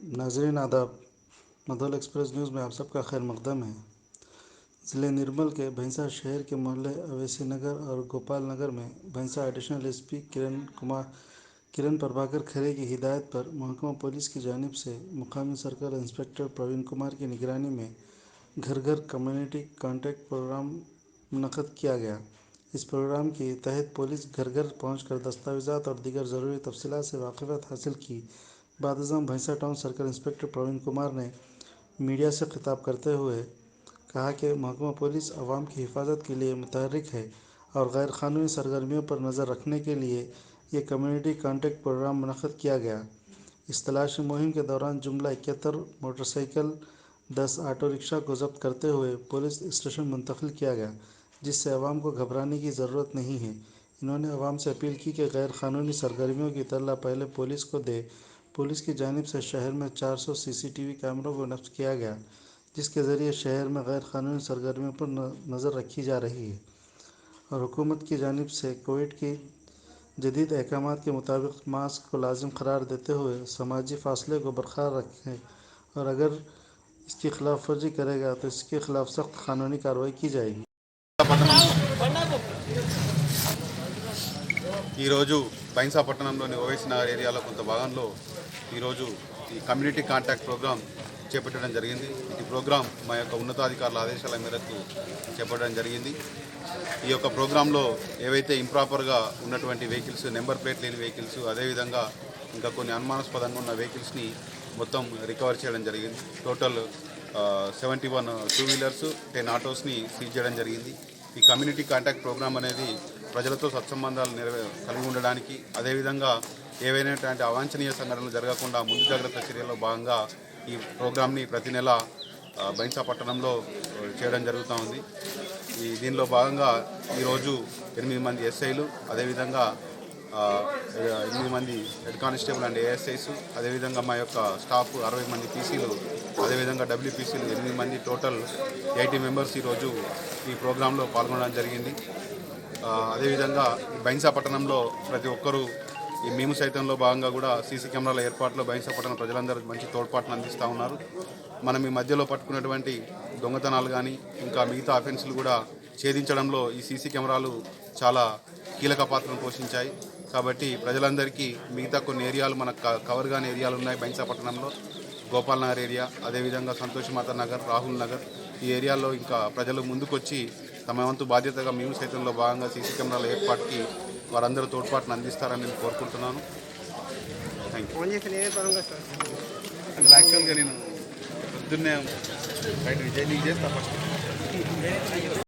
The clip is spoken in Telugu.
नाजरीन आदाब। मधुल एक्सप्रेस न्यूज़ में आप सबका खैर मकदम है। ज़िले निर्मल के भैंसा शहर के मोहल्ले अवैसी नगर और गोपाल नगर में भैंसा एडिशनल एसपी किरण प्रभाकर खरे की हिदायत पर महकमा पुलिस की जानिब से मुकामी सर्कल इंस्पेक्टर प्रवीण कुमार की निगरानी में घर घर कम्युनिटी कॉन्टैक्ट प्रोग्राम मुनक़द किया गया। इस प्रोग्राम के तहत पुलिस घर घर पहुंचकर दस्तावेज़ात और दीगर ज़रूरी तफसीलात से वाकिफ़ियत हासिल की। बादशाह Bhainsa town circle inspector Praveen Kumar ने मीडिया से खिताब करते हुए कहा कि महकमा पुलिस अवाम की हिफाजत के लिए मुतहर्रिक है और गैर क़ानूनी सरगर्मियों पर नज़र रखने के लिए ये कम्युनिटी कॉन्टैक्ट प्रोग्राम मुनक़द किया गया। इस तलाशी मुहिम के दौरान जुमला 71 मोटरसाइकिल, 10 ऑटो रिक्शा को जब्त करते हुए पुलिस स्टेशन मुंतकिल किया गया, जिससे अवाम को घबराने की ज़रूरत नहीं है। इन्होंने अवाम से अपील की कि गैर क़ानूनी सरगर्मियों की इत्तला पहले पुलिस को दे। पुलिस की जानिब से शहर में 400 सीसीटीवी कैमरों को नस्ब किया गया, जिसके ज़रिए शहर में गैर क़ानूनी सरगर्मियों पर नज़र रखी जा रही है और हुकूमत की जानिब से कोविड की जदीद अहकामात के मुताबिक मास्क को लाजिम करार देते हुए समाजी फासले को बरकरार रखें और अगर इसकी खिलाफ वर्जी करेगा तो इसके खिलाफ सख्त कानूनी कार्रवाई की जाएगी। ఈరోజు బైన్సా పట్టణంలోని ఓవైసీ నగర్ ఏరియాలో కొంత భాగంలో ఈరోజు ఈ కమ్యూనిటీ కాంటాక్ట్ ప్రోగ్రాం చేపట్టడం జరిగింది. ఈ ప్రోగ్రాం మా యొక్క ఉన్నతాధికారుల ఆదేశాల మేరకు చేపట్టడం జరిగింది. ఈ యొక్క ప్రోగ్రాంలో ఏవైతే ఇంప్రాపర్గా ఉన్నటువంటి వెహికల్స్, నెంబర్ ప్లేట్ లేని వెహికల్స్, అదేవిధంగా ఇంకా కొన్ని అనుమానాస్పదంగా ఉన్న వెహికల్స్ని మొత్తం రికవర్ చేయడం జరిగింది. టోటల్ 71 టూ వీలర్స్, 10 ఆటోస్ని సీజ్ చేయడం జరిగింది. ఈ కమ్యూనిటీ కాంటాక్ట్ ప్రోగ్రాం అనేది ప్రజలతో సత్సంబంధాలు కలిగి ఉండడానికి, అదేవిధంగా ఏవైనటువంటి అవాంఛనీయ సంఘటనలు జరగకుండా ముందు జాగ్రత్త చర్యల్లో భాగంగా ఈ ప్రోగ్రాంని ప్రతి నెల బైన్సా పట్టణంలో చేయడం జరుగుతూ ఉంది. దీనిలో భాగంగా ఈరోజు 8 మంది ఎస్ఐలు, అదేవిధంగా 8 మంది హెడ్ కానిస్టేబుల్ అండ్ ఏఎస్ఐస్, అదేవిధంగా మా యొక్క స్టాఫ్ 60 మంది పీసీలు, అదేవిధంగా డబ్ల్యూపీసీలు 8 మంది, టోటల్ 80 మెంబర్స్ ఈరోజు ఈ ప్రోగ్రాంలో పాల్గొనడం జరిగింది. అదేవిధంగా బైన్సా పట్టణంలో ప్రతి ఒక్కరూ మేము సైతంలో భాగంగా కూడా సీసీ కెమెరాల ఏర్పాట్లో బైన్సా పట్టణ ప్రజలందరూ మంచి తోడ్పాటును అందిస్తూ ఉన్నారు. మనం ఈ మధ్యలో పట్టుకున్నటువంటి దొంగతనాలు కానీ ఇంకా మిగతా అఫెన్స్లు కూడా ఛేదించడంలో ఈ సీసీ కెమెరాలు చాలా కీలక పాత్రను పోషించాయి. కాబట్టి ప్రజలందరికీ మిగతా కొన్ని ఏరియాలు మనకు కవర్ కాని ఏరియాలు ఉన్నాయి బైన్సా పట్టణంలో. గోపాల్ నగర్ ఏరియా, అదేవిధంగా సంతోషమాత నగర్, రాహుల్ నగర్, ఈ ఏరియాలో ఇంకా ప్రజలు ముందుకొచ్చి తమ వంతు బాధ్యతగా మేము సైతంలో భాగంగా సీసీ కెమెరాల ఏర్పాటుకి వారందరూ తోడ్పాటును అందిస్తారని నేను కోరుకుంటున్నాను. Thank you. యాక్చువల్గా నేను పొద్దున్నే బయట విజయ్ చేస్తా ఫస్ట్.